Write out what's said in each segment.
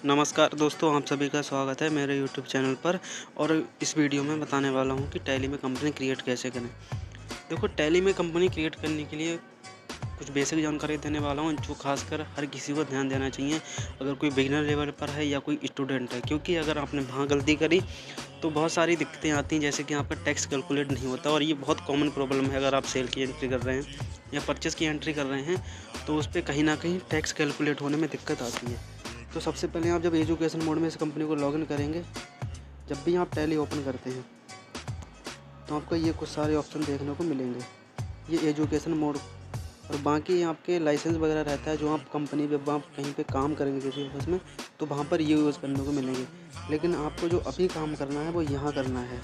नमस्कार दोस्तों, आप सभी का स्वागत है मेरे यूट्यूब चैनल पर। और इस वीडियो में बताने वाला हूं कि टैली में कंपनी क्रिएट कैसे करें। देखो, टैली में कंपनी क्रिएट करने के लिए कुछ बेसिक जानकारी देने वाला हूं जो खासकर हर किसी को ध्यान देना चाहिए, अगर कोई बिगिनर लेवल पर है या कोई स्टूडेंट है। क्योंकि अगर आपने वहाँ गलती करी तो बहुत सारी दिक्कतें आती हैं, जैसे कि आपका टैक्स कैलकुलेट नहीं होता। और ये बहुत कॉमन प्रॉब्लम है, अगर आप सेल की एंट्री कर रहे हैं या परचेस की एंट्री कर रहे हैं तो उस पर कहीं ना कहीं टैक्स कैलकुलेट होने में दिक्कत आती है। तो सबसे पहले आप जब एजुकेशन मोड में इस कंपनी को लॉगिन करेंगे, जब भी आप टैली ओपन करते हैं तो आपको ये कुछ सारे ऑप्शन देखने को मिलेंगे। ये एजुकेशन मोड और बाकी आपके लाइसेंस वगैरह रहता है, जो आप कंपनी जब आप कहीं पे काम करेंगे किसी ऑफिस में तो वहाँ पर ये यूज़ करने को मिलेंगे। लेकिन आपको जो अभी काम करना है वो यहाँ करना है,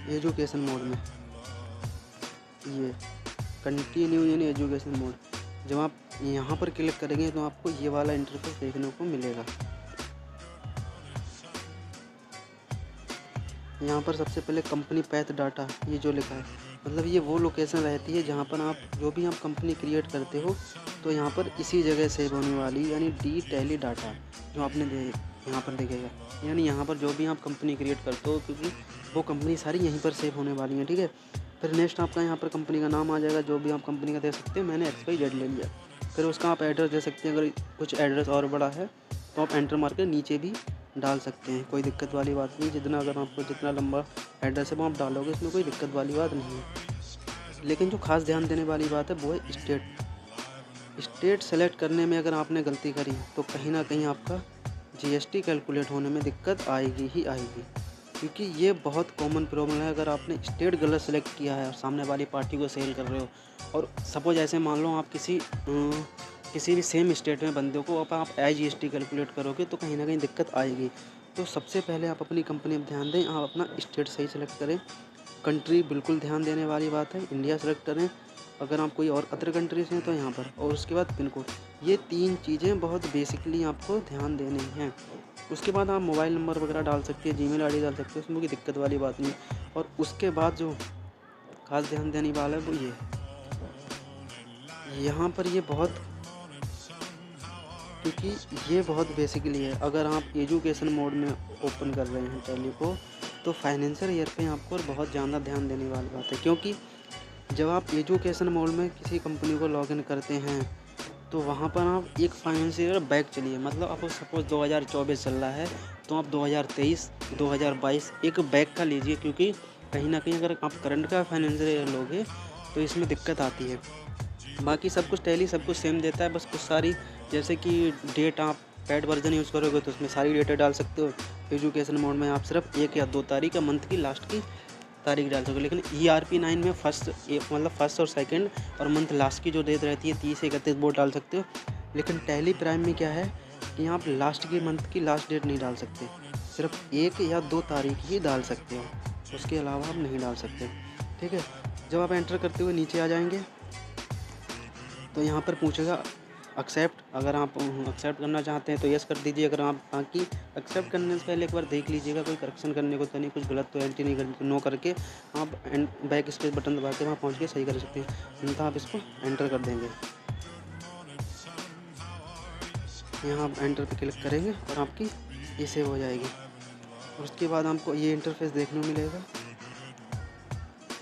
एजुकेशन मोड में। ये कंटिन्यू इन एजुकेशन मोड, जब आप यहाँ पर क्लिक करेंगे तो आपको ये वाला इंटरफेस देखने को मिलेगा। यहाँ पर सबसे पहले कंपनी पैथ डाटा, ये जो लिखा है, मतलब ये वो लोकेशन रहती है जहाँ पर आप जो भी आप कंपनी क्रिएट करते हो तो यहाँ पर इसी जगह सेव होने वाली, यानी डी टैली डाटा जो आपने यहाँ पर देखेगा। यानी यहाँ पर जो भी आप कंपनी क्रिएट करते हो, क्योंकि वो कंपनी सारी यहीं पर सेव होने वाली हैं, ठीक है। फिर नेक्स्ट आपका यहाँ पर कंपनी का नाम आ जाएगा, जो भी आप कंपनी का दे सकते हो। मैंने XYZ ले लिया। फिर उसका आप एड्रेस दे सकते हैं, अगर कुछ एड्रेस और बड़ा है तो आप एंटर मार के नीचे भी डाल सकते हैं, कोई दिक्कत वाली बात नहीं। जितना अगर आपको जितना लंबा एड्रेस है वो आप डालोगे, इसमें कोई दिक्कत वाली बात नहीं है। लेकिन जो खास ध्यान देने वाली बात है वो है स्टेट सेलेक्ट करने में अगर आपने गलती करी तो कहीं ना कहीं आपका GST कैलकुलेट होने में दिक्कत आएगी ही आएगी। क्योंकि ये बहुत कॉमन प्रॉब्लम है, अगर आपने स्टेट गलत सेलेक्ट किया है और सामने वाली पार्टी को सेल कर रहे हो, और सपोज ऐसे मान लो आप किसी भी सेम स्टेट में बंदे को आप GST कैलकुलेट करोगे तो कहीं ना कहीं दिक्कत आएगी। तो सबसे पहले आप अपनी कंपनी पर ध्यान दें, आप अपना स्टेट सही सेलेक्ट करें। कंट्री बिल्कुल ध्यान देने वाली बात है, इंडिया सेलेक्ट करें। अगर आप कोई और अदर कंट्री से हैं तो यहाँ पर, और उसके बाद पिन कोड। ये 3 चीज़ें बहुत बेसिकली आपको ध्यान देनी हैं। उसके बाद आप मोबाइल नंबर वगैरह डाल सकते हैं, जीमेल आईडी डाल सकते हैं, उसमें कोई दिक्कत वाली बात नहीं। और उसके बाद जो खास ध्यान देने वाला है वो ये है, यहाँ पर ये बहुत, क्योंकि ये बहुत बेसिकली है। अगर आप एजुकेशन मोड में ओपन कर रहे हैं टैली को तो फाइनेंशियल ईयर पे आपको बहुत ज़्यादा ध्यान देने वाली बात है। क्योंकि जब आप एजुकेशन मोड में किसी कंपनी को लॉगिन करते हैं तो वहाँ पर आप एक फाइनेंशियल ईयर बैक चलिए, मतलब आप सपोज 2024 चल रहा है तो आप 2023 2022 एक बैक का लीजिए। क्योंकि कहीं ना कहीं अगर आप करंट का फाइनेंशियल ईयर लोगे तो इसमें दिक्कत आती है। बाकी सब कुछ टैली सब कुछ सेम देता है, बस कुछ सारी, जैसे कि डेट आप पेड वर्जन यूज़ करोगे तो उसमें सारी डेटें डाल सकते हो। एजुकेशन मोड में आप सिर्फ 1 या 2 तारीख या मंथ की लास्ट की तारीख डाल सकोगे। लेकिन ERP9 में फर्स्ट और सेकंड और मंथ लास्ट की जो डेट रहती है 30 से 31 वो डाल सकते हो। लेकिन टैली प्राइम में क्या है कि आप लास्ट की मंथ की लास्ट डेट नहीं डाल सकते, सिर्फ 1 या 2 तारीख ही डाल सकते हो, उसके अलावा आप नहीं डाल सकते, ठीक है। जब आप एंटर करते हुए नीचे आ जाएंगे तो यहाँ पर पूछेगा एक्सेप्ट। अगर आप एक्सेप्ट करना चाहते हैं तो यस कर दीजिए। अगर आप, बाकी एक्सेप्ट करने से पहले एक बार देख लीजिएगा कोई करेक्शन करने को तो नहीं, कुछ गलत तो एंट्री नहीं कर, नो करके आप बैक स्पेस बटन दबा के वहाँ पहुँच के सही कर सकते हैं। नहीं तो आप इसको एंटर कर देंगे। यहाँ आप एंटर पे क्लिक करेंगे और आपकी ये सेव हो जाएगी। और उसके बाद आपको ये इंटरफेस देखने को मिलेगा।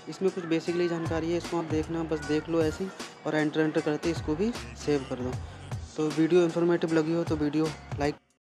इसमें कुछ बेसिकली जानकारी है, इसको आप देखना, बस देख लो ऐसे ही, और एंटर करते इसको भी सेव कर दो। तो वीडियो इन्फॉर्मेटिव लगी हो तो वीडियो लाइक